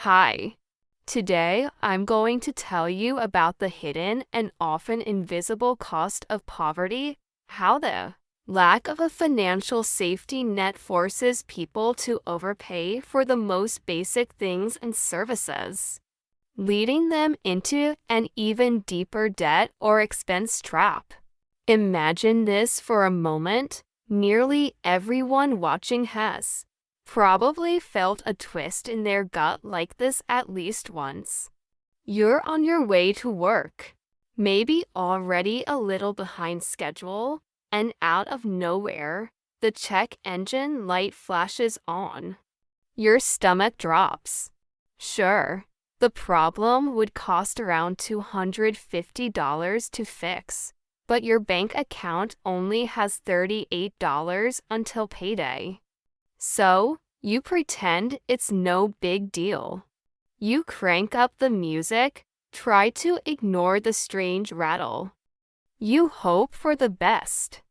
Hi. Today, I'm going to tell you about the hidden and often invisible cost of poverty, how the lack of a financial safety net forces people to overpay for the most basic things and services, leading them into an even deeper debt or expense trap. Imagine this for a moment. Nearly everyone watching has probably felt a twist in their gut like this at least once. You're on your way to work, maybe already a little behind schedule, and out of nowhere, the check engine light flashes on. Your stomach drops. Sure, the problem would cost around $250 to fix, but your bank account only has $38 until payday. So, you pretend it's no big deal. You crank up the music, try to ignore the strange rattle. You hope for the best.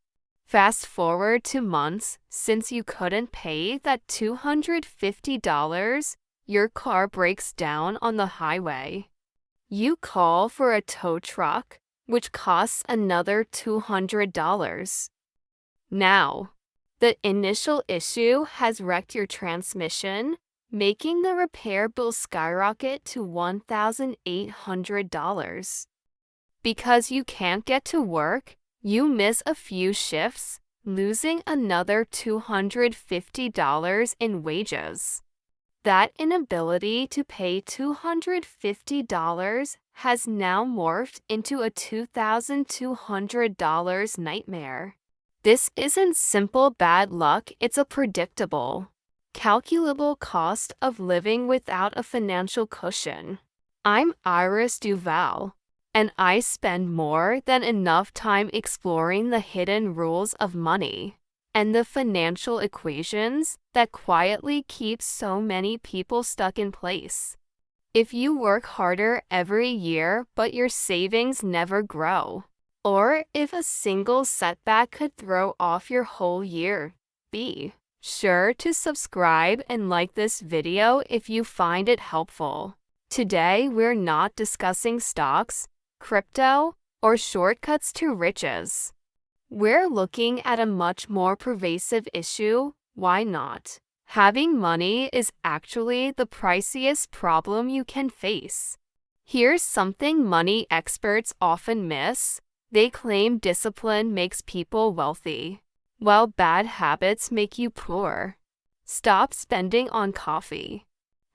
Fast forward to months since you couldn't pay that $250, your car breaks down on the highway. You call for a tow truck, which costs another $200. Now, the initial issue has wrecked your transmission, making the repair bill skyrocket to $1,800. Because you can't get to work, you miss a few shifts, losing another $250 in wages. That inability to pay $250 has now morphed into a $2,200 nightmare. This isn't simple bad luck, it's a predictable, calculable cost of living without a financial cushion. I'm Iris Duval, and I spend more than enough time exploring the hidden rules of money and the financial equations that quietly keep so many people stuck in place. If you work harder every year but your savings never grow, or if a single setback could throw off your whole year, be sure to subscribe and like this video if you find it helpful. Today, we're not discussing stocks, crypto, or shortcuts to riches. We're looking at a much more pervasive issue: why not? Having money is actually the priciest problem you can face. Here's something money experts often miss. They claim discipline makes people wealthy, while bad habits make you poor. Stop spending on coffee.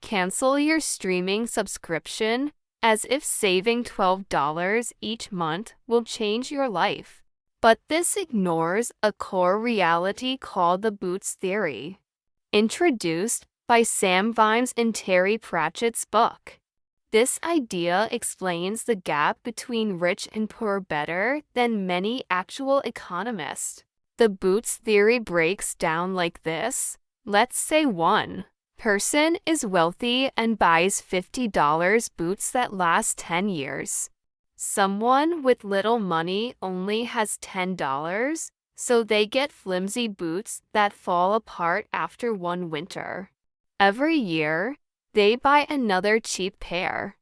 Cancel your streaming subscription, as if saving $12 each month will change your life. But this ignores a core reality called the boots theory, introduced by Sam Vimes in Terry Pratchett's book. This idea explains the gap between rich and poor better than many actual economists. The boots theory breaks down like this. Let's say one person is wealthy and buys $50 boots that last 10 years. Someone with little money only has $10, so they get flimsy boots that fall apart after one winter. Every year, they buy another cheap pair.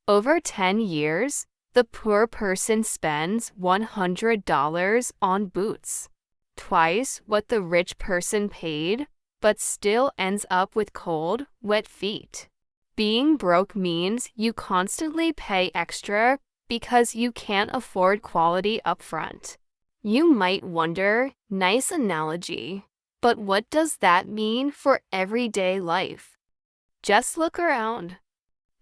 Over 10 years, the poor person spends $100 on boots, twice what the rich person paid, but still ends up with cold, wet feet. Being broke means you constantly pay extra because you can't afford quality upfront. You might wonder, nice analogy, but what does that mean for everyday life? Just look around.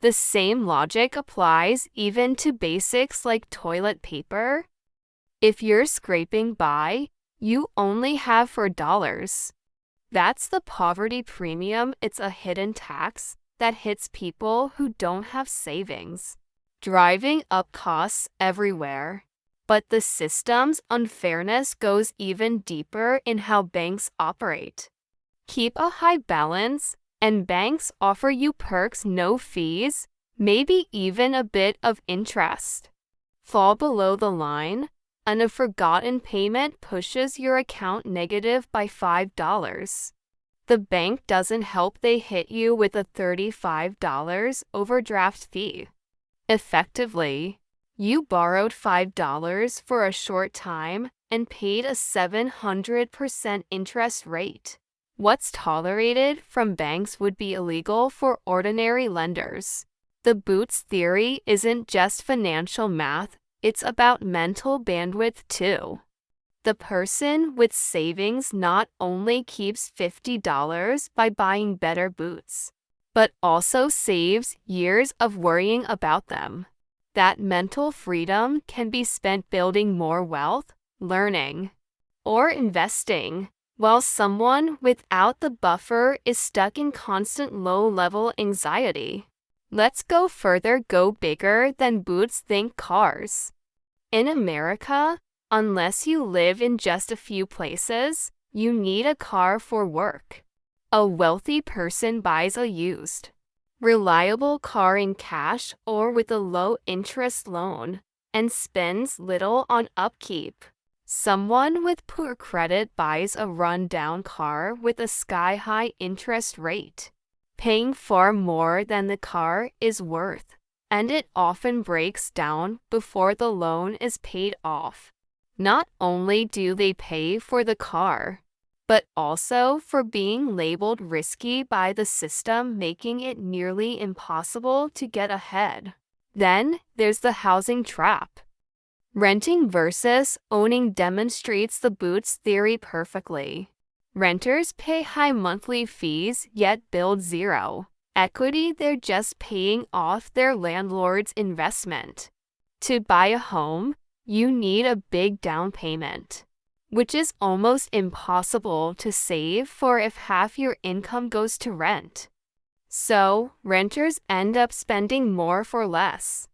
The same logic applies even to basics like toilet paper. If you're scraping by, you only have $4. That's the poverty premium. It's a hidden tax that hits people who don't have savings, driving up costs everywhere. But the system's unfairness goes even deeper in how banks operate. Keep a high balance, and banks offer you perks: no fees, maybe even a bit of interest. Fall below the line, and a forgotten payment pushes your account negative by $5. The bank doesn't help, they hit you with a $35 overdraft fee. Effectively, you borrowed $5 for a short time and paid a 700% interest rate. What's tolerated from banks would be illegal for ordinary lenders. The Boots theory isn't just financial math, it's about mental bandwidth too. The person with savings not only keeps $50 by buying better boots, but also saves years of worrying about them. That mental freedom can be spent building more wealth, learning, or investing, while someone without the buffer is stuck in constant low-level anxiety. Let's go further, go bigger than boots, think cars. In America, unless you live in just a few places, you need a car for work. A wealthy person buys a used, reliable car in cash or with a low-interest loan and spends little on upkeep. Someone with poor credit buys a run-down car with a sky-high interest rate, paying far more than the car is worth, and it often breaks down before the loan is paid off. Not only do they pay for the car, but also for being labeled risky by the system, making it nearly impossible to get ahead. Then there's the housing trap. Renting versus owning demonstrates the Boots theory perfectly. Renters pay high monthly fees yet build zero equity, they're just paying off their landlord's investment. To buy a home, you need a big down payment, which is almost impossible to save for if half your income goes to rent. So, renters end up spending more for less,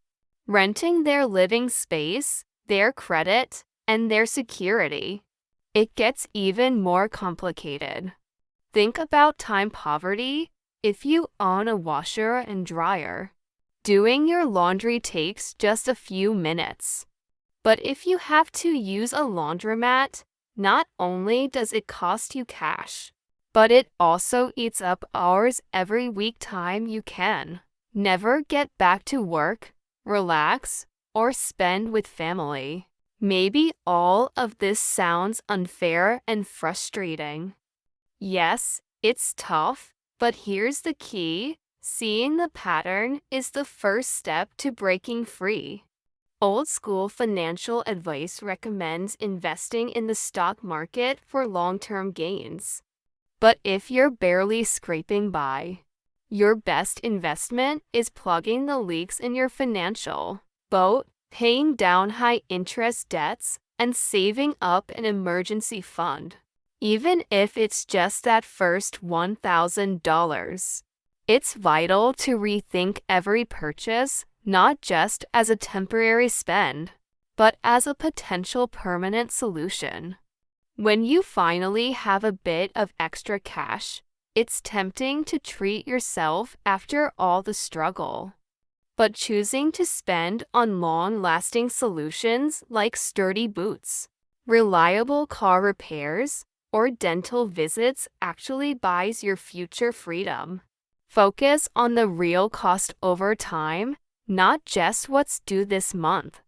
renting their living space, their credit, and their security. It gets even more complicated. Think about time poverty. If you own a washer and dryer, doing your laundry takes just a few minutes. But if you have to use a laundromat, not only does it cost you cash, but it also eats up hours every week, time you can never get back to work, relax, or spend with family. Maybe all of this sounds unfair and frustrating. Yes, it's tough, but here's the key. Seeing the pattern is the first step to breaking free. Old school financial advice recommends investing in the stock market for long-term gains. But if you're barely scraping by, your best investment is plugging the leaks in your financial boat, paying down high-interest debts, and saving up an emergency fund. Even if it's just that first $1,000. It's vital to rethink every purchase, not just as a temporary spend, but as a potential permanent solution. When you finally have a bit of extra cash, it's tempting to treat yourself after all the struggle. But choosing to spend on long-lasting solutions like sturdy boots, reliable car repairs, or dental visits actually buys your future freedom. Focus on the real cost over time, not just what's due this month.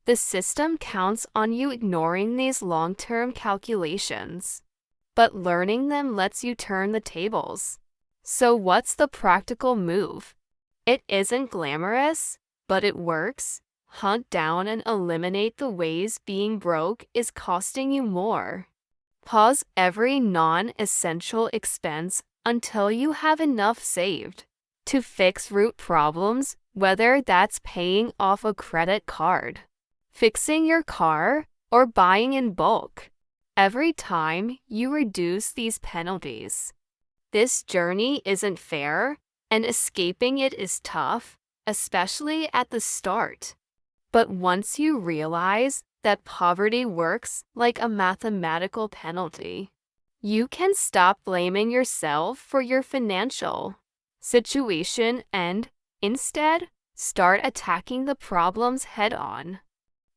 The system counts on you ignoring these long-term calculations, but learning them lets you turn the tables. So what's the practical move? It isn't glamorous, but it works. Hunt down and eliminate the ways being broke is costing you more. Pause every non-essential expense until you have enough saved to fix root problems, whether that's paying off a credit card, fixing your car, or buying in bulk. Every time you reduce these penalties. This journey isn't fair, and escaping it is tough, especially at the start. But once you realize that poverty works like a mathematical penalty, you can stop blaming yourself for your financial situation and, instead, start attacking the problems head-on.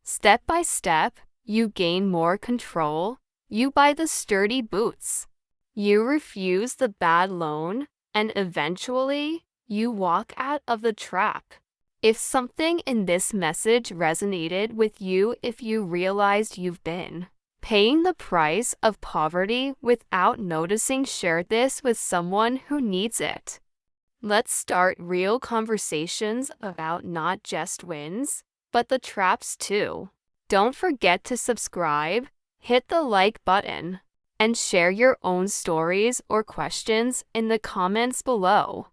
Step by step, you gain more control. You buy the sturdy boots, You refuse the bad loan, and eventually, you walk out of the trap. If something in this message resonated with you, if you realized you've been paying the price of poverty without noticing, share this with someone who needs it. Let's start real conversations about not just wins, but the traps too. Don't forget to subscribe, hit the like button, and share your own stories or questions in the comments below.